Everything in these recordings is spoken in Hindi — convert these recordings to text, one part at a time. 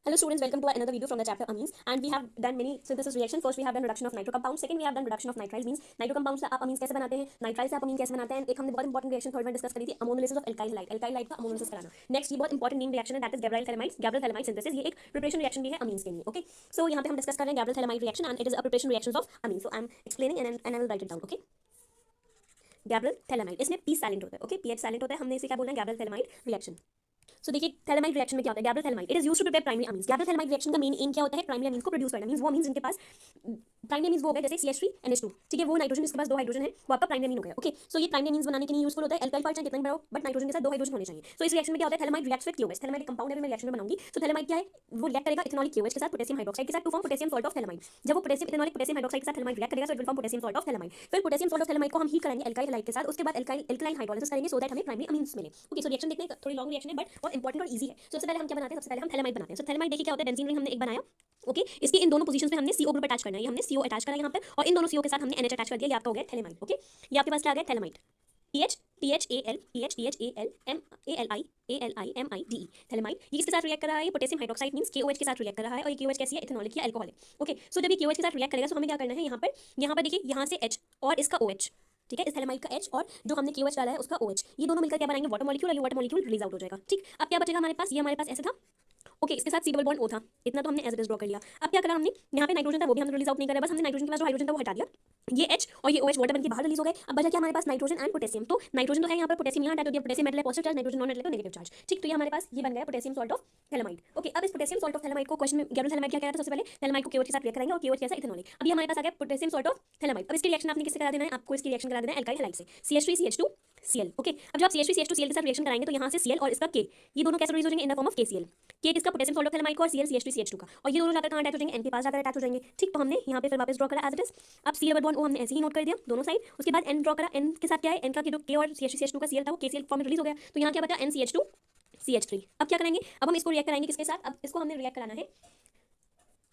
Hello students, welcome to another video from the chapter amines, and we have done many synthesis reaction. First we have done reduction of nitro compounds, second we have done reduction of nitriles, means nitro compounds से आप amines कैसे बनाते हैं, nitrile से आप amine कैसे बनाते हैं, एक हमने बहुत इंपॉर्टेंट रिएक्शन थर्ड में डिस्कस करी थी ammonolysis of alkyl highlight, alkyl highlight का अमोनोलिसिस कराना. नेक्स्ट ये बहुत इंपॉर्टेंट नीम रिएक्शन है, that is Gabriel phthalimide synthesis. ये एक प्रिपरेशन रिएक्शन भी है अमीन्स के लिए. ओके, सो यहाँ पे हम डिस्कस कर रहे हैं Gabriel phthalimide reaction and it is a preparation reaction of amine. So I am explaining and I will write it down. Okay, Gabriel phthalimide, इसमें पी साइलेंट होता है. ओके, पीएच साइलेंट होता है. हमने इसे क्या बोलना है, गैब्रियल थैलामाइड रिएक्शन. सो देखिए थैलामाइड रिएक्शन में क्या होता है, Gabriel phthalimide it is used to prepare primary amines. Gabriel phthalimide reaction का मेन एम क्या होता है, प्राइमरी अमीन्स को प्रोड्यूस करना. मींस वो अमीन्स जिनके पास प्राइमरी अमीन्स वो हो गए जैसे CH3NH2, ठीक है, वो नाइट्रोजन जिसके पास दो हाइड्रोजन है वो आपका प्राइमरी अमीन हो गया. ओके, सो ये प्राइमरी अमीन्स बनाने के लिए यूजफुल होता है. एल्काइल पार्ट चाहे कितना भी बड़ा हो बट नाइट्रोजन के साथ दो हाइड्रोजन होने चाहिए. सो इस रिएक्शन में क्या होता है, phthalimide reacts with KOH. Phthalimide compound है, मैं रिएक्शन में बनाऊंगी. सो थैलामाइड क्या है, वो रिएक्ट करेगा इथेनॉलिक KOH के साथ पोटेशियम हाइड्रोक्साइड के साथ to form potassium salt of phthalimide. जब वो पोटेशियम इथेनॉलिक पोटेशियम हाइड्रोक्साइड के साथ थैलामाइड रिएक्ट करेगा so it will form potassium salt of phthalimide. फिर पोटेशियम सॉल्ट ऑफ थैलामाइड को हम हीट करेंगे एल्काइल हाइलाइट के साथ. उसके बाद एल्काइल हाइड्रोलिसिस करेंगे सो दैट हमें प्राइमरी अमीन्स मिले. ओके, सो रिएक्शन देखने थोड़ी लॉन्ग रिएक्शन है बट बहुत इंपॉर्टेंट और इजी है. सबसे पहले हम क्या बनाते हैं, सबसे पहले हम थैलामाइड बनाते हैं. सो थैलामाइड देखिए क्या होता है, बेंजीन रिंग हमने एक बनाया. ओके, इसके इन दोनों पोजीशंस पे हमने CO ग्रुप अटैच करना है. ये हमने CO अटैच करा यहाँ पे और इन दोनों CO के साथ हमने NH अटैच कर दिया. ये आपका हो गया थैलामाइड. ओके, ये आपके पास क्या आ गया, phthalimide. PH THAL PH THAL MALI ALI MIDE phthalimide. ये किसके साथ रिएक्ट कर रहा है, ये पोटेशियम हाइड्रोक्साइड मींस KOH के साथ रिएक्ट कर रहा है. और ये KOH कैसी है, इथेनॉलिक या अल्कोहल है. ओके, सो जब ये KOH के साथ रिएक्ट करेगा तो हमें क्या करना है, यहाँ पर देखिए यहाँ से H और इसका OH, ठीक है, इस थैलामाइड का H और जो हमने KOH डाला है उसका OH, ये दोनों मिलकर क्या बनाएंगे, वाटर मॉलिक्यूल. और ये वाटर मॉलिक्यूल रिलीज आउट हो जाएगा. ठीक, अब क्या बचेगा हमारे पास, ये हमारे पास ऐसे था. ओके, इसके साथ C डबल बॉन्ड O था. इतना तो हमने एज इट इज ड्रॉ कर लिया. अब क्या करा हमने, यहाँ पे नाइट्रोजन था वो भी हमने रिलीज आउट नहीं करा, बस हमने नाइट्रोजन के पास जो हाइड्रोजन था वो हटा दिया. ये H और ये OH वाटर बन के बाहर रिलीज हो गए. अब बचा क्या हमारे पास, नाइट्रोजन एंड पोटेशियम. तो नाइट्रोजन तो है यहाँ पर, पोटेशियम यहाँ अटैच हो गया. पोटेशियम मेटल है positive charge, nitrogen non metal है नेगेटिव चार्ज. ठीक, तो ये हमारे पास ये बन गया potassium salt of phthalimide. Okay, अब इस पोटेशियम सॉल्ट ऑफ थैलामाइड को क्वेश्चन में गैब्रियल थैलामाइड क्या कह रहा था, सबसे पहले थैलामाइड को KOH के साथ रिएक्ट करेंगे और KOH कैसा, इथेनॉलिक. अब ये हमारे पास आ गया पोटेशियम सॉल्ट ऑफ थैलामाइड. अब इसकी रिएक्शन आपने किससे करा देना है, आपको इसकी रिएक्शन करा देना है एल्काइल हैलाइड से, CH3CH2Cl. ओके, अब जब आप CH3CH2Cl के साथ रिएक्शन कराएंगे तो यहाँ से Cl और इसका K, ये दोनों कैसे रिलीज हो जाएंगे, in the form of KCl. K किसका, पोटेशियम सॉल्ट ऑफ थैलामाइड का, और Cl CH3CH2 का. और ये दोनों जाकर कहाँ अटैच हो जाएंगे, N के पास जाकर अटैच हो जाएंगे. ठीक, तो हमने यहाँ पे फिर वापस ड्रॉ करा एज इट इज. अब C डबल बॉन्ड O हमने ऐसे ही नोट कर दिया दोनों साइड. उसके बाद N ड्रॉ करा. N के साथ क्या है, N का जो K और CH3CH2 का Cl था वो KCl फॉर्म में रिलीज हो गया. तो यहाँ क्या बचा, NCH2CH3. अब क्या करेंगे, अब हम इसको रिएक्ट कराएंगे किसके साथ, अब इसको हमने रिएक्ट कराना है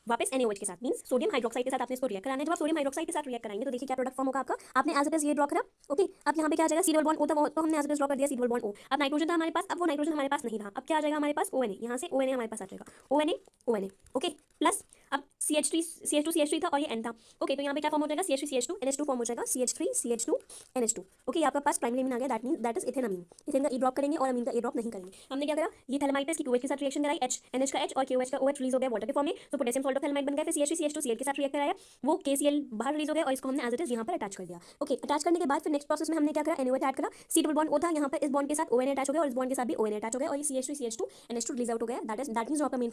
वापस NaOH के साथ, मींस सोडियम हाइड्रोक्साइड के साथ आपने इसको रिएक्ट कराना है. जब आप सोडियम हाइड्रोक्साइड के साथ रिएक्ट कराएंगे तो देखिए क्या प्रोडक्ट फॉर्म होगा आपका, आपने एज इट इज ये ड्रॉ करा. ओके, अब यहाँ पे क्या आ जाएगा, C डबल बॉन्ड O था वो तो हमने एज इट इज ड्रॉ कर दिया, C डबल बॉन्ड O. अब नाइट्रोजन था हमारे पास, अब वो नाइट्रोजन हमारे पास नहीं था. अब क्या आ जाएगा हमारे पास, ONA. यहाँ से ONA हमारे पास आ जाएगा, ONA. ओके, प्लस अब CH2 था और ये N था. ओके, तो यहाँ पे क्या फॉर्म हो जाएगा, CH3CH2 NH2 फॉर्म हो जाएगा, CH3CH2 NH2. ओके, आपका पास प्राइमरी अमीन आ गया, that is ethane amine. Ethane का E ड्रॉप करेंगे और अमीन का E ड्रॉप नहीं करेंगे. हमने क्या करा, ये थैलामाइड इसकी KOH के साथ रिएक्शन कराई, NH का H और KOH का OH रिलीज हो गया वाटर के फॉर्म में. तो पोटेशियम सॉल्ट ऑफ थैलामाइड बन गया. फिर CH3CH2Cl के साथ रिएक्ट कराया, वो KCl बाहर रिलीज हो गया और इसको हमने एज इट इज यहाँ पर अटैच कर दिया. ओके, अटैच करने के बाद फिर नेक्स्ट प्रोसेस में हमने क्या करा, NaOH ऐड करा. C डबल बॉन्ड O था, यहाँ पर इस बॉन्ड के साथ ONA अटैच हो गया और इस बॉन्ड के साथ भी ONA अटैच हो गया और ये CH3CH2 NH2 रिलीज आउट हो गया. दैट मींस आपका मेन